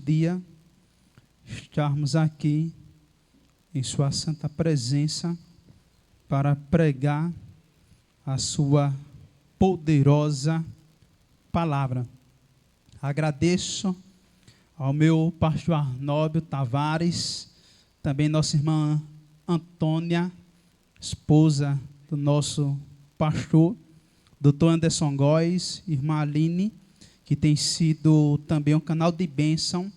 dia estarmos aqui em sua santa presença para pregar a sua poderosa palavra. Agradeço ao meu pastor Arnóbio Tavares, também nossa irmã Antônia, esposa do nosso pastor, doutor Anderson Góes, irmã Aline, que tem sido também um canal de bênção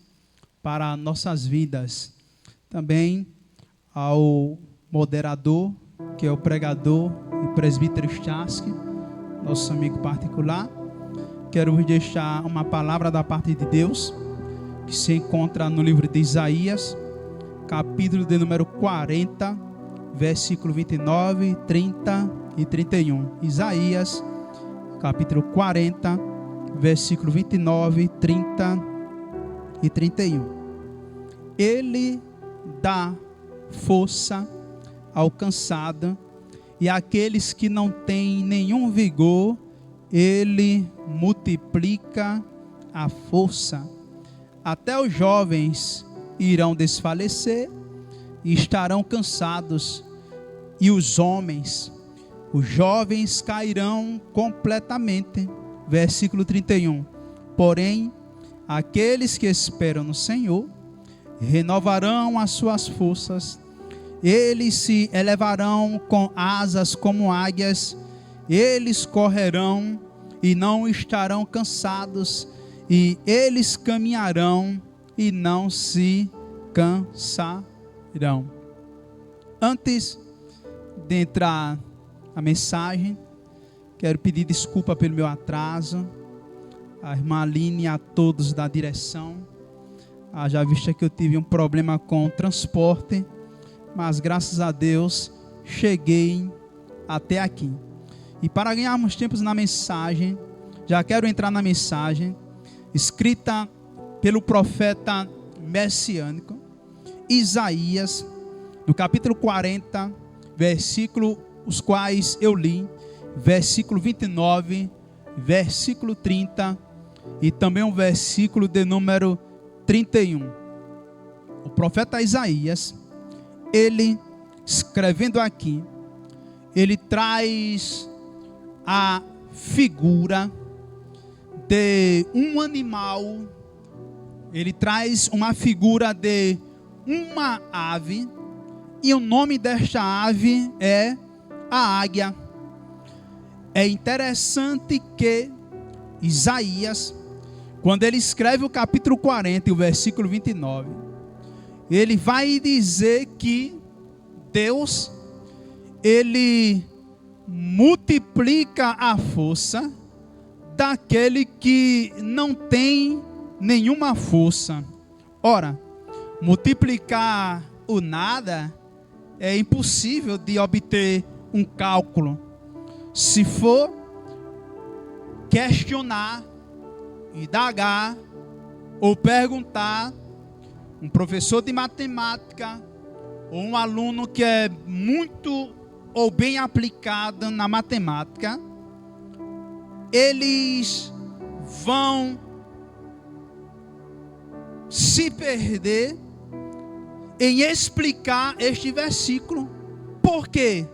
para nossas vidas. Também ao moderador, que é o pregador e presbítero Chasque, nosso amigo particular. Quero vos deixar uma palavra da parte de Deus, que se encontra no livro de Isaías, capítulo de número 40, versículo 29, 30 e 31. Isaías, capítulo 40, versículo 29, 30 e 31. Ele dá força ao cansado, e aqueles que não têm nenhum vigor, ele multiplica a força. Até os jovens irão desfalecer e estarão cansados, e os jovens cairão completamente. Versículo 31. Porém, aqueles que esperam no Senhor renovarão as suas forças. Eles se elevarão com asas como águias. Eles correrão e não estarão cansados, e eles caminharão e não se cansarão. Antes de entrar a mensagem, quero pedir desculpa pelo meu atraso, a irmã Aline e a todos da direção. Já vista que eu tive um problema com o transporte, mas graças a Deus cheguei até aqui. E para ganharmos tempos na mensagem, já quero entrar na mensagem escrita pelo profeta messiânico Isaías, no capítulo 40, versículo os quais eu li, versículo 29, versículo 30 e também o versículo de número 31. O profeta Isaías, ele escrevendo aqui, ele traz a figura de um animal, ele traz uma figura de uma ave, e o nome desta ave é a águia. É interessante que Isaías, quando ele escreve o capítulo 40 e o versículo 29, ele vai dizer que Deus, ele multiplica a força daquele que não tem nenhuma força. Ora, multiplicar o nada é impossível de obter um cálculo. Se for questionar, indagar ou perguntar um professor de matemática ou um aluno que é muito ou bem aplicado na matemática, eles vão se perder em explicar este versículo. Por quê?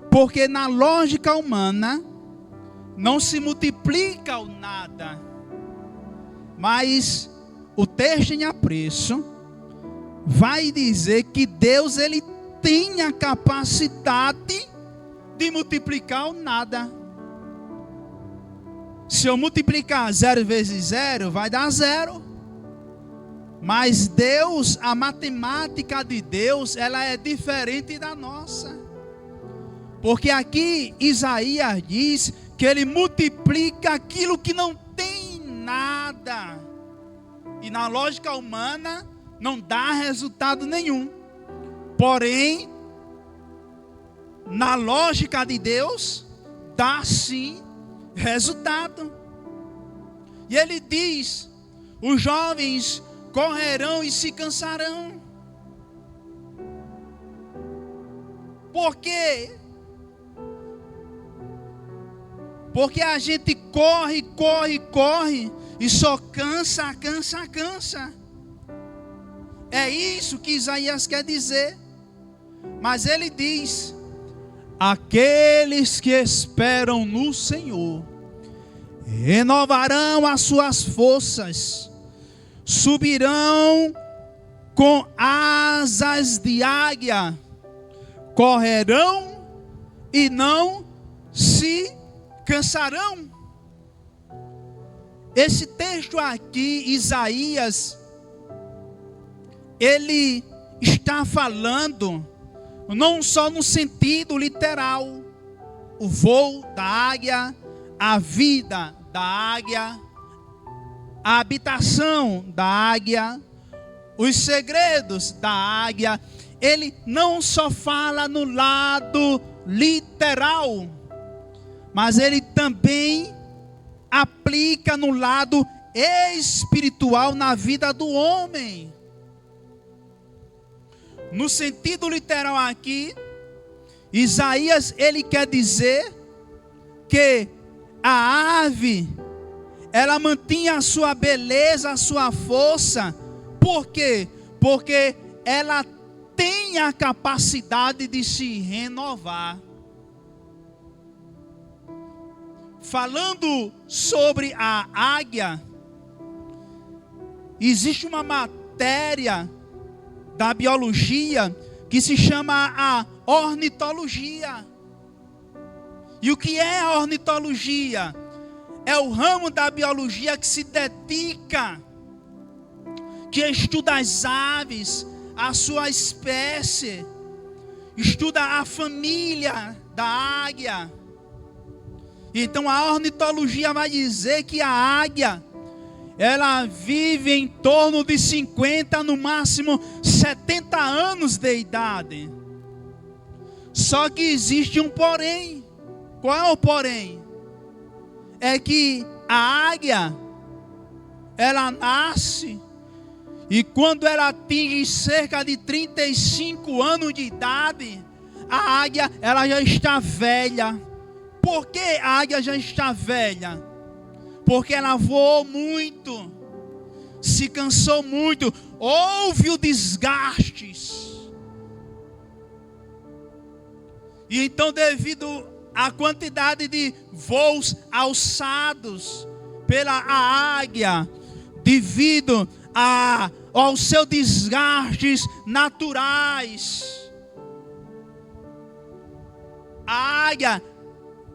Porque na lógica humana não se multiplica o nada, mas o texto em apreço vai dizer que Deus, ele tem a capacidade de multiplicar o nada. Se eu multiplicar 0 vezes 0, vai dar 0. Mas Deus, a matemática de Deus, ela é diferente da nossa. Porque aqui Isaías diz que ele multiplica aquilo que não tem nada. E na lógica humana não dá resultado nenhum. Porém, na lógica de Deus, dá sim resultado. E ele diz: os jovens correrão e se cansarão. Por quê? Porque a gente corre e só cansa. É isso que Isaías quer dizer. Mas ele diz: aqueles que esperam no Senhor renovarão as suas forças, subirão com asas de águia, correrão e não se cansarão. Esse texto aqui, Isaías, ele está falando não só no sentido literal, o voo da águia, a vida da águia, a habitação da águia, os segredos da águia. Ele não só fala no lado literal, mas ele também aplica no lado espiritual na vida do homem. No sentido literal aqui, Isaías ele quer dizer que a ave, ela mantinha a sua beleza, a sua força. Por quê? Porque ela tem a capacidade de se renovar. Falando sobre a águia, existe uma matéria da biologia que se chama a ornitologia. E o que é a ornitologia? É o ramo da biologia que se dedica, que estuda as aves, a sua espécie, estuda a família da águia. Então a ornitologia vai dizer que a águia, ela vive em torno de 50, no máximo 70 anos de idade. Só que existe um porém. Qual é o porém? É que a águia, ela nasce, e quando ela atinge cerca de 35 anos de idade, a águia, ela já está velha. Por que a águia já está velha? Porque ela voou muito, se cansou muito, houve o desgastes. E então, devido à quantidade de voos alçados pela águia, devido aos seus desgastes naturais, a águia,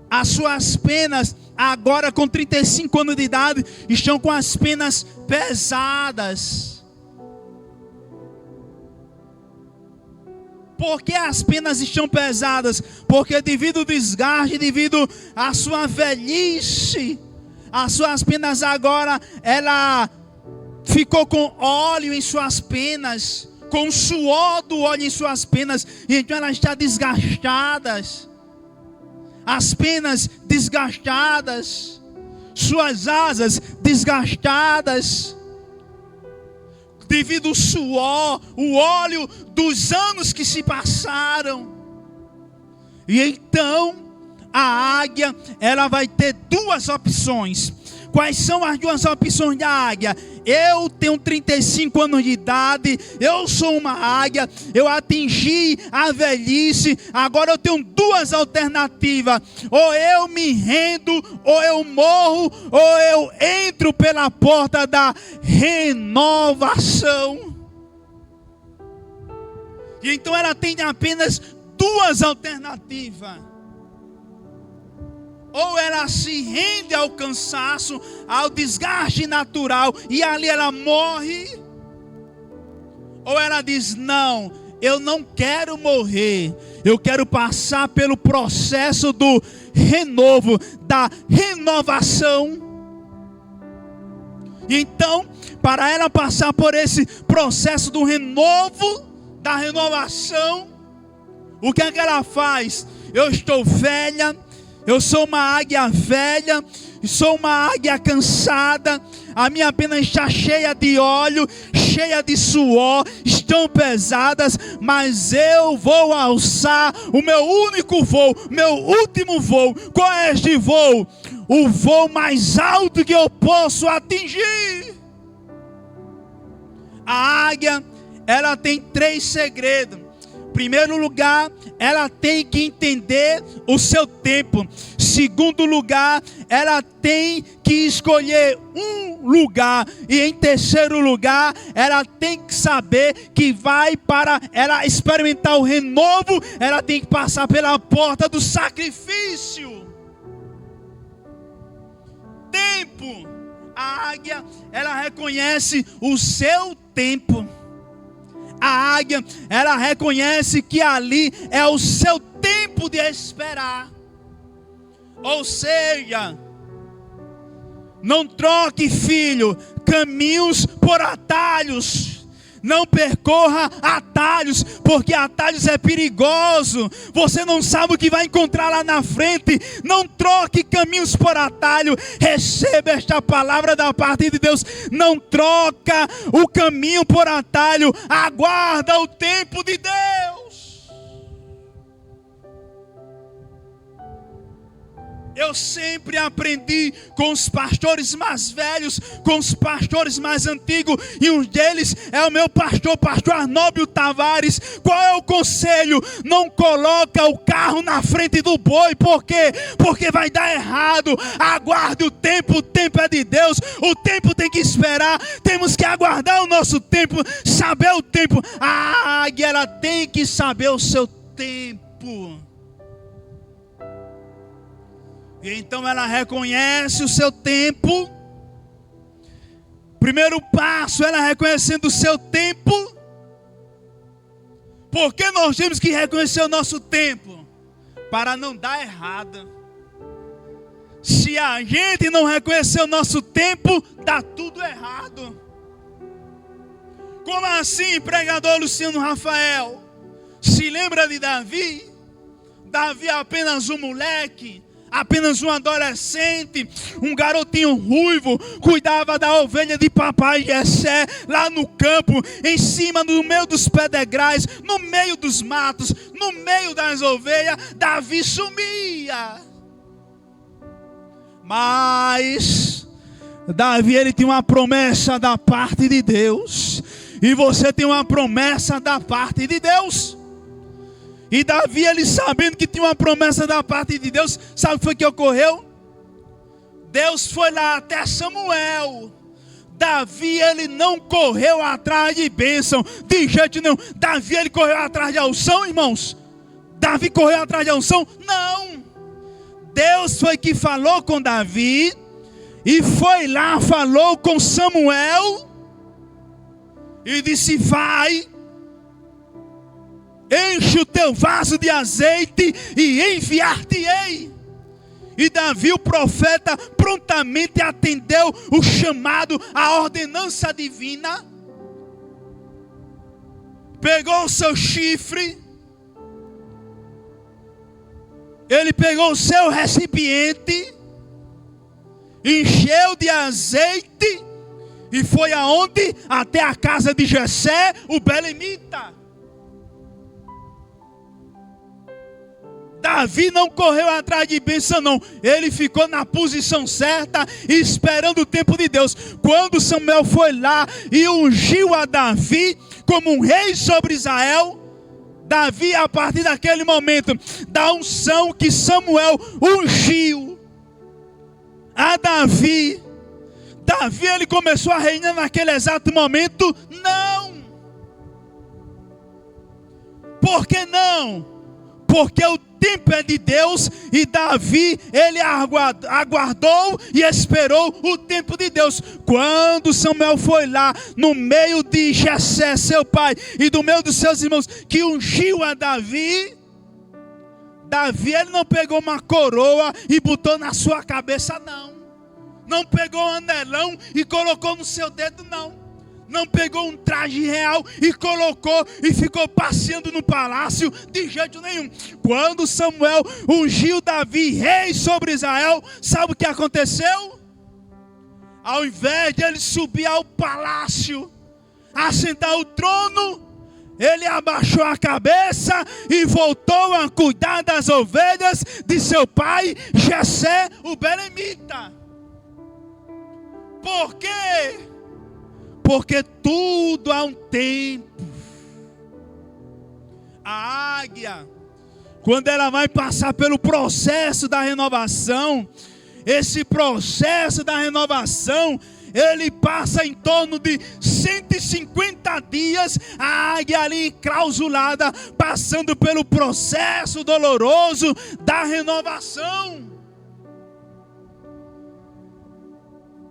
as suas penas, agora com 35 anos de idade, estão com as penas pesadas. Por que as penas estão pesadas? Porque devido ao desgaste, devido à sua velhice, as suas penas agora, ela ficou com óleo em suas penas, com suor do óleo em suas penas, então ela está desgastada. As penas desgastadas, suas asas desgastadas, devido ao suor, o óleo dos anos que se passaram. E então a águia, ela vai ter duas opções. Quais são as duas opções da águia? Eu tenho 35 anos de idade, eu sou uma águia, eu atingi a velhice, agora eu tenho duas alternativas: ou eu me rendo, ou eu morro, ou eu entro pela porta da renovação. E então ela tem apenas duas alternativas: ou ela se rende ao cansaço, ao desgaste natural, e ali ela morre, ou ela diz: não, eu não quero morrer, eu quero passar pelo processo do renovo, da renovação. Então, para ela passar por esse processo do renovo, da renovação, o que é que ela faz? Eu estou velha, eu sou uma águia velha, sou uma águia cansada, a minha pena está cheia de óleo, cheia de suor, estão pesadas, mas eu vou alçar o meu único voo, meu último voo. Qual é este voo? O voo mais alto que eu posso atingir. A águia, ela tem 3 segredos. Primeiro lugar, ela tem que entender o seu tempo. Segundo lugar, ela tem que escolher um lugar. E em terceiro lugar, ela tem que saber que vai para ela experimentar o renovo, ela tem que passar pela porta do sacrifício. Tempo. A águia, ela reconhece o seu tempo. A águia, ela reconhece que ali é o seu tempo de esperar. Ou seja, não troque, filho, caminhos por atalhos. Não percorra atalhos, porque atalhos é perigoso. Você não sabe o que vai encontrar lá na frente. Não troque caminhos por atalho. Receba esta palavra da parte de Deus. Não troca o caminho por atalho. Aguarda o tempo de Deus. Eu sempre aprendi com os pastores mais velhos, com os pastores mais antigos, e um deles é o meu pastor Arnóbio Tavares. Qual é o conselho? Não coloca o carro na frente do boi. Por quê? Porque vai dar errado. Aguarde o tempo é de Deus. O tempo tem que esperar. Temos que aguardar o nosso tempo, saber o tempo. A águia, ela tem que saber o seu tempo. E então ela reconhece o seu tempo. Primeiro passo, ela reconhecendo o seu tempo. Porque nós temos que reconhecer o nosso tempo? Para não dar errado. Se a gente não reconhecer o nosso tempo, dá tudo errado. Como assim, pregador Luciano Rafael? Se lembra de Davi? Davi é apenas um moleque, apenas um adolescente, um garotinho ruivo, cuidava da ovelha de papai Jessé, lá no campo, em cima, no meio dos pedregais, no meio dos matos, no meio das ovelhas. Davi sumia. Mas Davi, ele tinha uma promessa da parte de Deus, e você tem uma promessa da parte de Deus. E Davi, ele sabendo que tinha uma promessa da parte de Deus, sabe o que foi que ocorreu? Deus foi lá até Samuel. Davi, ele não correu atrás de bênção, de jeito nenhum. Davi, ele correu atrás de unção, irmãos? Davi correu atrás de unção? Não. Deus foi que falou com Davi, e foi lá, falou com Samuel, e disse: vai, enche o teu vaso de azeite e enviar-te-ei. E Davi, o profeta, prontamente atendeu o chamado, a ordenança divina. Pegou o seu chifre, ele pegou o seu recipiente, encheu de azeite e foi aonde? Até a casa de Jessé, o belemita. Davi não correu atrás de bênção, não. Ele ficou na posição certa, esperando o tempo de Deus. Quando Samuel foi lá e ungiu a Davi como um rei sobre Israel, Davi, a partir daquele momento, da unção que Samuel ungiu a Davi, ele começou a reinar naquele exato momento? Não. Por que não? Porque o tempo é de Deus, e Davi, ele aguardou e esperou o tempo de Deus. Quando Samuel foi lá, no meio de Jessé, seu pai, e do meio dos seus irmãos, que ungiu a Davi, ele não pegou uma coroa e botou na sua cabeça, não. Não pegou um anelão e colocou no seu dedo, não. Não pegou um traje real e colocou e ficou passeando no palácio, de jeito nenhum. Quando Samuel ungiu Davi rei sobre Israel, sabe o que aconteceu? Ao invés de ele subir ao palácio, assentar o trono, ele abaixou a cabeça e voltou a cuidar das ovelhas de seu pai Jessé, o belemita. Por quê? Porque tudo há um tempo. A águia, quando ela vai passar pelo processo da renovação, esse processo da renovação, ele passa em torno de 150 dias, a águia ali enclausulada, passando pelo processo doloroso da renovação.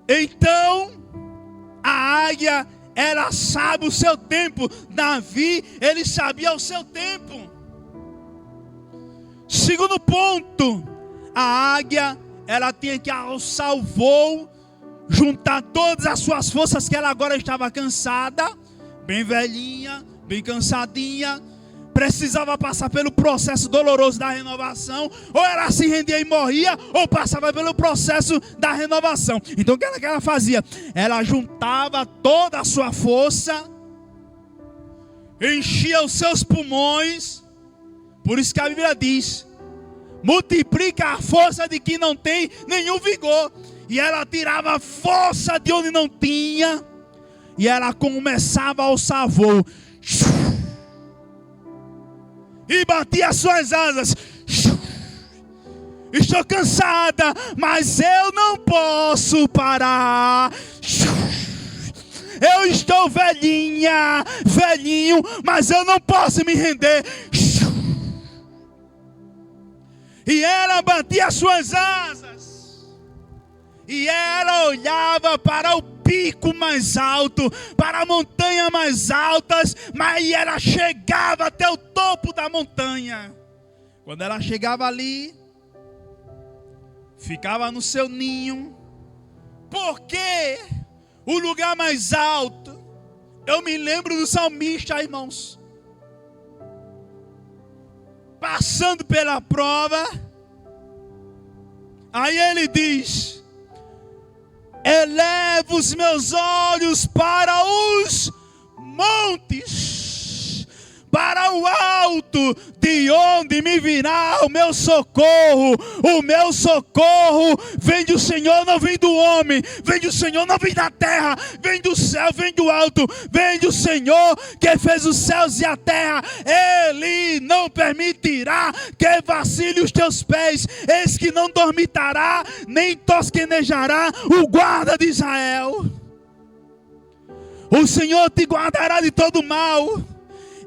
Então, a águia, ela sabe o seu tempo. Davi, ele sabia o seu tempo. Segundo ponto, a águia, ela tinha que alçar o voo, juntar todas as suas forças, que ela agora estava cansada, bem velhinha, bem cansadinha, precisava passar pelo processo doloroso da renovação, ou ela se rendia e morria, ou passava pelo processo da renovação. Então o que ela fazia? Ela juntava toda a sua força, enchia os seus pulmões. Por isso que a Bíblia diz: multiplica a força de quem não tem nenhum vigor. E ela tirava força de onde não tinha, e ela começava a alçar voo, e batia suas asas. Estou cansada, mas eu não posso parar. Eu estou velhinha, velhinho, mas eu não posso me render. E ela batia suas asas, e ela olhava para o pico mais alto, para a montanha mais altas, mas ela chegava até o topo da montanha. Quando ela chegava ali, ficava no seu ninho, porque o lugar mais alto, eu me lembro do salmista, irmãos, passando pela prova, aí ele diz: elevo os meus olhos para os montes, para o alto, de onde me virá o meu socorro. O meu socorro vem do Senhor, não vem do homem. Vem do Senhor, não vem da terra. Vem do céu, vem do alto. Vem do Senhor, que fez os céus e a terra. Ele não permitirá que vacile os teus pés. Eis que não dormitará, nem tosquenejará o guarda de Israel. O Senhor te guardará de todo mal.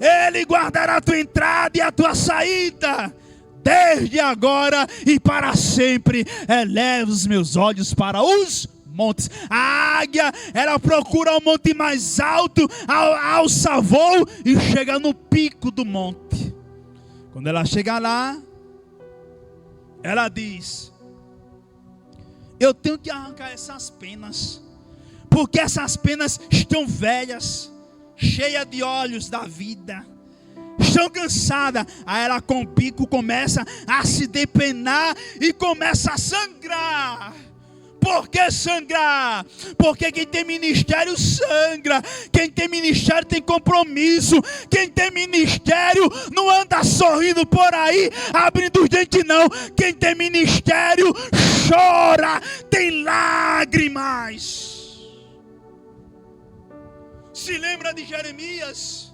Ele guardará a tua entrada e a tua saída, desde agora e para sempre. Eleva os meus olhos para os montes. A águia, ela procura o monte mais alto, alça voo e chega no pico do monte. Quando ela chega lá, ela diz: eu tenho que arrancar essas penas, porque essas penas estão velhas, cheia de olhos da vida, estão cansadas. Aí ela com o pico começa a se depenar e começa a sangrar. Por que sangrar? Porque quem tem ministério sangra. Quem tem ministério tem compromisso. Quem tem ministério não anda sorrindo por aí, abrindo os dentes não. Quem tem ministério chora, tem lágrimas. Se lembra de Jeremias?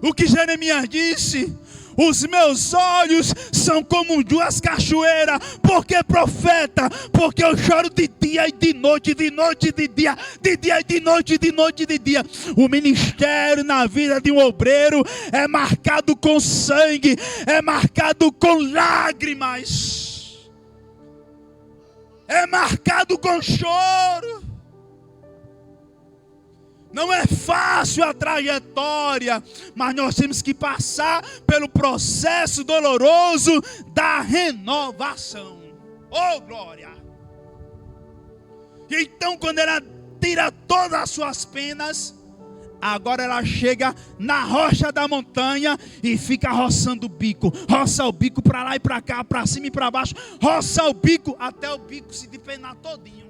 O que Jeremias disse? Os meus olhos são como duas cachoeiras. Porque profeta? Porque eu choro de dia e de noite, de noite e de dia, de dia e de noite, de noite e de dia. O ministério na vida de um obreiro é marcado com sangue, é marcado com lágrimas, é marcado com choro. Não é fácil a trajetória, mas nós temos que passar pelo processo doloroso da renovação. Oh, glória! E então, quando ela tira todas as suas penas, agora ela chega na rocha da montanha e fica roçando o bico. Roça o bico para lá e para cá, para cima e para baixo. Roça o bico até o bico se depenar todinho.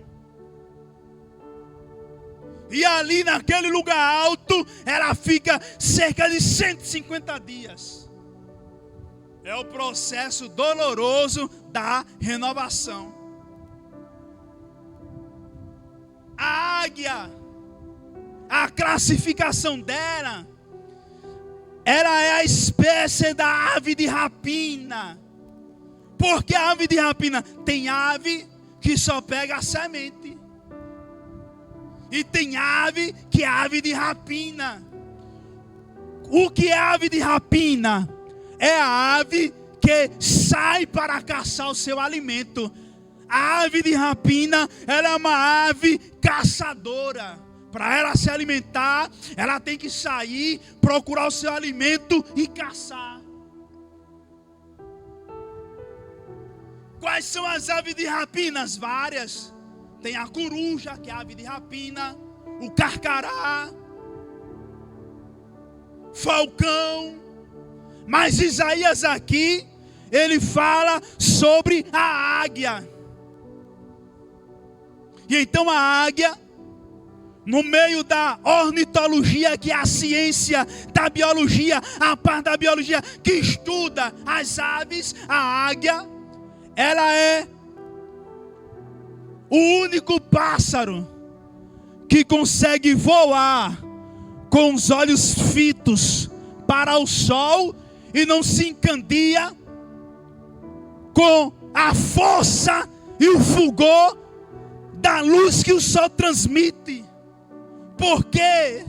E ali naquele lugar alto, ela fica cerca de 150 dias. É o processo doloroso da renovação. A águia, a classificação dela ela é a espécie da ave de rapina. Porque a ave de rapina tem ave que só pega a semente. E tem ave que é ave de rapina. O que é ave de rapina? É a ave que sai para caçar o seu alimento. A ave de rapina, ela é uma ave caçadora. Para ela se alimentar, ela tem que sair, procurar o seu alimento e caçar. Quais são as aves de rapinas? Várias. Tem a coruja, que é a ave de rapina, o carcará, falcão. Mas Isaías aqui, ele fala sobre a águia. E então a águia, no meio da ornitologia, que é a ciência da biologia, a parte da biologia que estuda as aves, a águia, ela é o único pássaro que consegue voar com os olhos fitos para o sol e não se encandeia com a força e o fulgor da luz que o sol transmite. Por quê?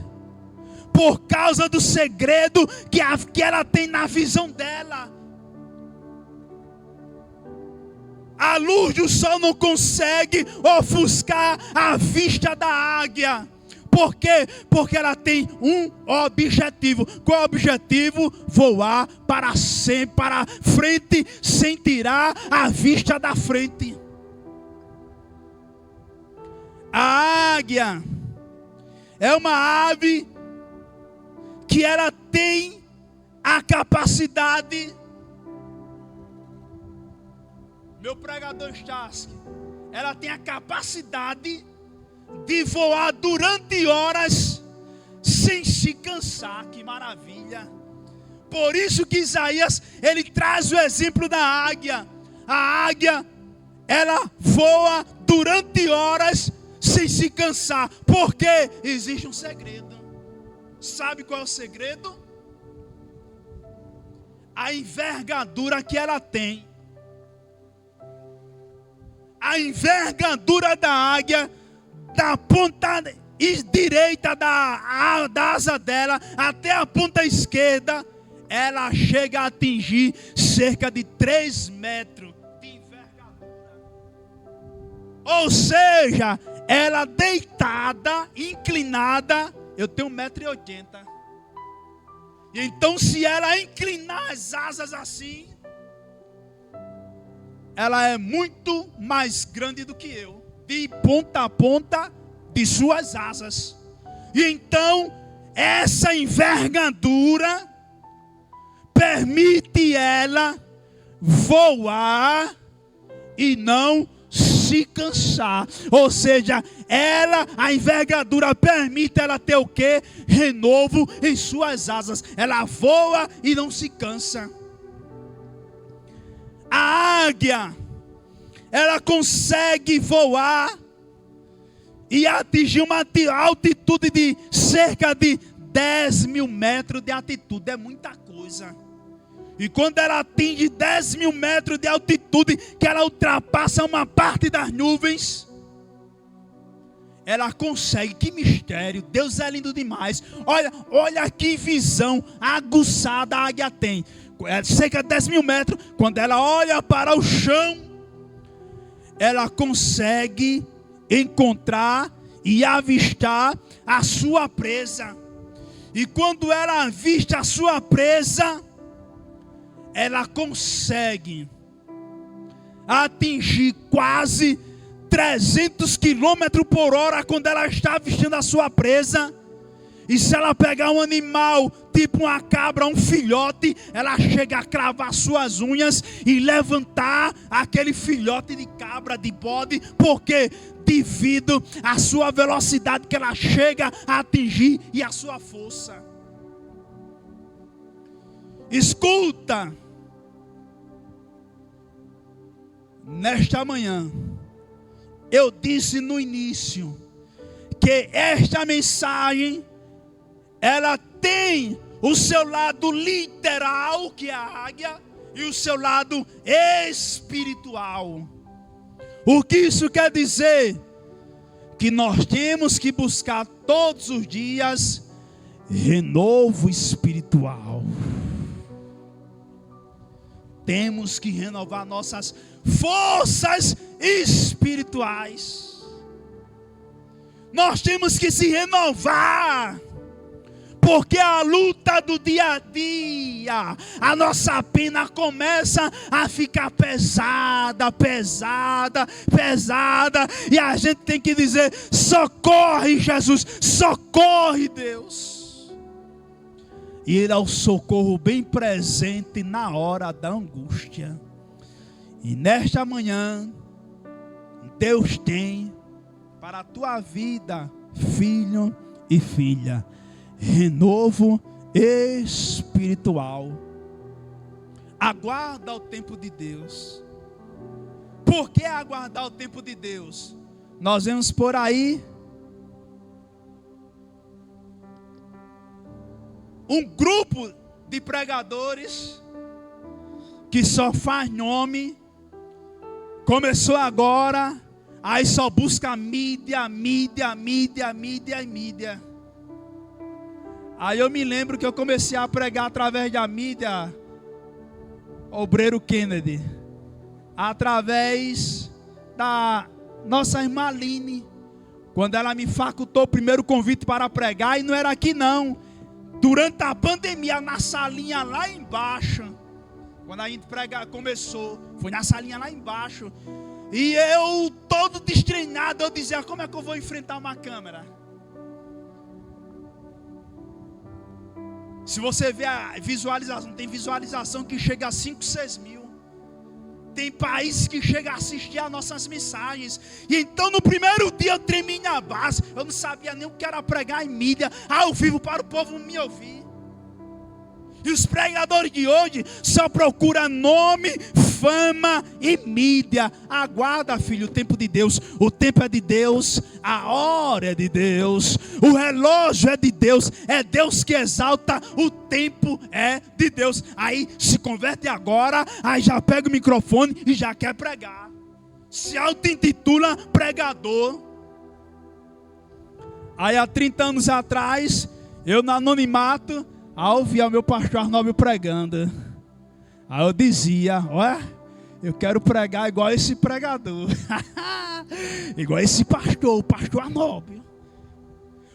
Por causa do segredo que ela tem na visão dela. A luz do sol não consegue ofuscar a vista da águia. Por quê? Porque ela tem um objetivo. Qual é o objetivo? Voar para sempre, para frente, sem tirar a vista da frente. A águia é uma ave que ela tem a capacidade. Meu pregador Stasky, ela tem a capacidade de voar durante horas sem se cansar. Que maravilha! Por isso que Isaías, ele traz o exemplo da águia. A águia, ela voa durante horas sem se cansar. Porque existe um segredo. Sabe qual é o segredo? A envergadura que ela tem. A envergadura da águia, da ponta direita da asa dela até a ponta esquerda, ela chega a atingir cerca de 3 metros de envergadura. Ou seja, ela deitada, inclinada, eu tenho 1,80 m. E então se ela inclinar as asas assim, ela é muito mais grande do que eu, de ponta a ponta de suas asas. E então, essa envergadura permite ela voar e não se cansar. Ou seja, a envergadura permite ela ter o quê? Renovo em suas asas. Ela voa e não se cansa. A águia, ela consegue voar e atingir uma altitude de cerca de 10 mil metros de altitude. É muita coisa. E quando ela atinge 10 mil metros de altitude, que ela ultrapassa uma parte das nuvens, ela consegue. Que mistério! Deus é lindo demais. Olha que visão aguçada a águia tem. Cerca de 10 mil metros, quando ela olha para o chão, ela consegue encontrar e avistar a sua presa. E quando ela avista a sua presa, ela consegue atingir quase 300 km por hora quando ela está avistando a sua presa. E se ela pegar um animal, tipo uma cabra, um filhote, ela chega a cravar suas unhas e levantar aquele filhote de cabra, de bode. Por quê? Devido à sua velocidade que ela chega a atingir e a sua força. Escuta. Nesta manhã, eu disse no início que esta mensagem, ela tem o seu lado literal, que é a águia, e o seu lado espiritual. O que isso quer dizer? Que nós temos que buscar todos os dias renovo espiritual. Temos que renovar nossas forças espirituais. Nós temos que se renovar. Porque a luta do dia a dia, a nossa pena começa a ficar pesada, pesada, pesada. E a gente tem que dizer: socorre, Jesus, socorre, Deus. E Ele é o socorro bem presente na hora da angústia. E nesta manhã, Deus tem para a tua vida, filho e filha, renovo espiritual. Aguarda o tempo de Deus. Por que aguardar o tempo de Deus? Nós vemos por aí um grupo de pregadores que só faz nome, começou agora, aí só busca mídia, mídia, mídia, mídia e mídia. Aí eu me lembro que eu comecei a pregar através da mídia, Obreiro Kennedy, através da nossa irmã Aline, quando ela me facultou o primeiro convite para pregar, e não era aqui não, durante a pandemia, na salinha lá embaixo, quando a gente começou, foi na salinha lá embaixo, e eu todo destreinado, eu dizia: como é que eu vou enfrentar uma câmera? Se você ver a visualização, tem visualização que chega a 5, 6 mil. Tem países que chega a assistir as nossas mensagens. E então no primeiro dia eu tremi na base. Eu não sabia nem o que era pregar em mídia, ao vivo, para o povo me ouvir. E os pregadores de hoje só procuram nome, fama e mídia. Aguarda, filho, o tempo de Deus. O tempo é de Deus, a hora é de Deus, o relógio é de Deus. É Deus que exalta, o tempo é de Deus. Aí se converte agora, aí já pega o microfone e já quer pregar. Se auto-intitula pregador. Aí há 30 anos atrás, eu no anonimato, ao ouvir o meu pastor Arnóbio pregando, aí eu dizia: olha, eu quero pregar igual esse pregador, igual esse pastor, o pastor Arnóbio.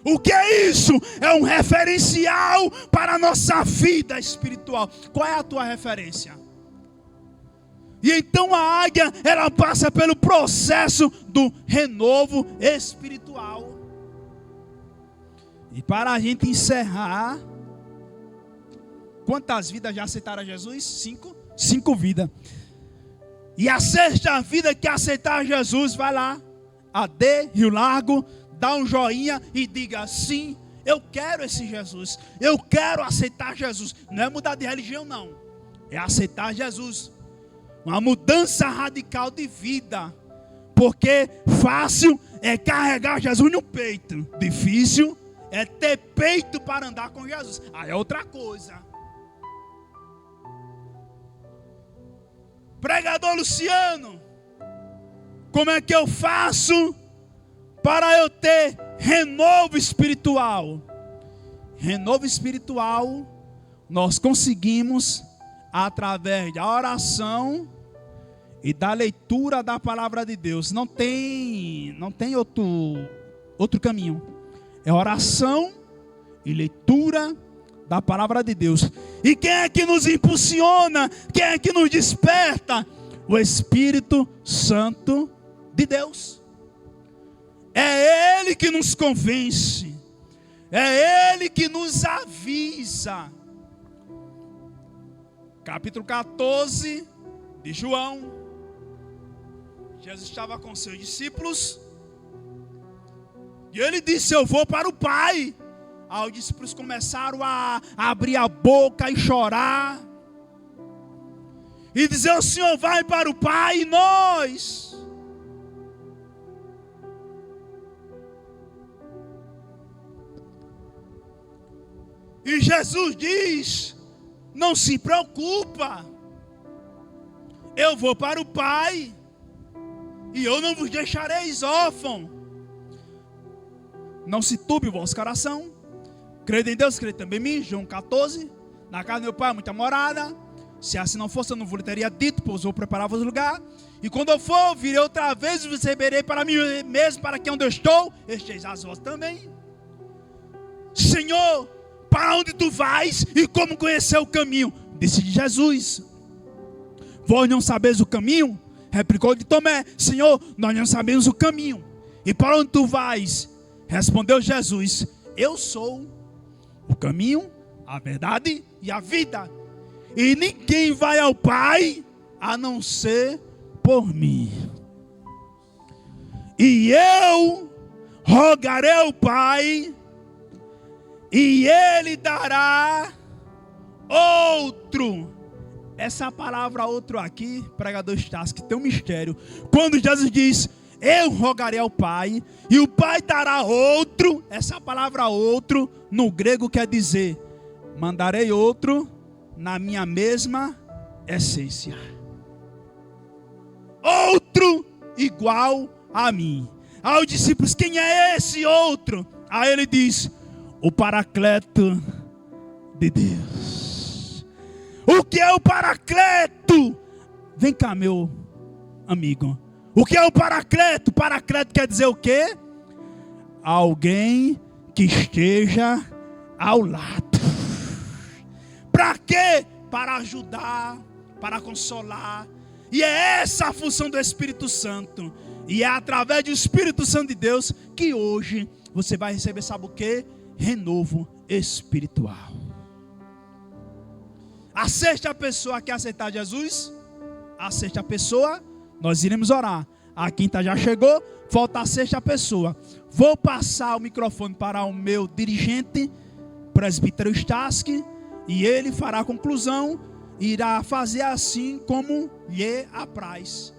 O que é isso? É um referencial para a nossa vida espiritual. Qual é a tua referência? E então a águia, ela passa pelo processo do renovo espiritual. E para a gente encerrar, quantas vidas já aceitaram a Jesus? 5? 5 vidas. E a sexta vida que aceitar Jesus, vai lá, AD Rio Largo, dá um joinha e diga: sim, eu quero esse Jesus. Eu quero aceitar Jesus. Não é mudar de religião não, é aceitar Jesus. Uma mudança radical de vida. Porque fácil é carregar Jesus no peito, difícil é ter peito para andar com Jesus. Aí é outra coisa. Pregador Luciano, como é que eu faço para eu ter renovo espiritual? Renovo espiritual nós conseguimos através da oração e da leitura da palavra de Deus. Não tem outro caminho. É oração e leitura da palavra de Deus. E quem é que nos impulsiona? Quem é que nos desperta? O Espírito Santo de Deus. É Ele que nos convence. É Ele que nos avisa. Capítulo 14 de João. Jesus estava com seus discípulos. E ele disse: eu vou para o Pai. Aí os discípulos começaram a abrir a boca e chorar. E dizer: o Senhor vai para o Pai e nós. E Jesus diz: não se preocupa, eu vou para o Pai, e eu não vos deixareis órfãos. Não se turbe o vosso coração, crede em Deus, crede também em mim. João 14, na casa do meu Pai há muita morada. Se assim não fosse, eu não vos teria dito, pois vou preparar-vos lugar. E quando eu for, virei outra vez e vos receberei para mim mesmo, para que onde eu estou, esteja as vós também. Senhor, para onde tu vais e como conhecer o caminho? Disse Jesus. Vós não sabeis o caminho? Replicou de Tomé: Senhor, nós não sabemos o caminho. E para onde tu vais? Respondeu Jesus: eu sou o caminho, a verdade e a vida. E ninguém vai ao Pai a não ser por mim. E eu rogarei ao Pai, e Ele dará outro. Essa palavra outro aqui, pregador Estácio, que tem um mistério. Quando Jesus diz: eu rogarei ao Pai, e o Pai dará outro. Essa palavra outro, no grego quer dizer: mandarei outro na minha mesma essência. Outro igual a mim. Aos discípulos: quem é esse outro? Aí ele diz: o Paracleto de Deus. O que é o Paracleto? Vem cá, meu amigo. O que é o Paracleto? Paracleto quer dizer o quê? Alguém que esteja ao lado. Para quê? Para ajudar, para consolar. E é essa a função do Espírito Santo. E é através do Espírito Santo de Deus que hoje você vai receber, sabe o quê? Renovo espiritual. A sexta pessoa que aceitar Jesus, a sexta pessoa, nós iremos orar. A quinta já chegou, falta a sexta pessoa. Vou passar o microfone para o meu dirigente, presbítero Stasky, e ele fará a conclusão, irá fazer assim como lhe apraz.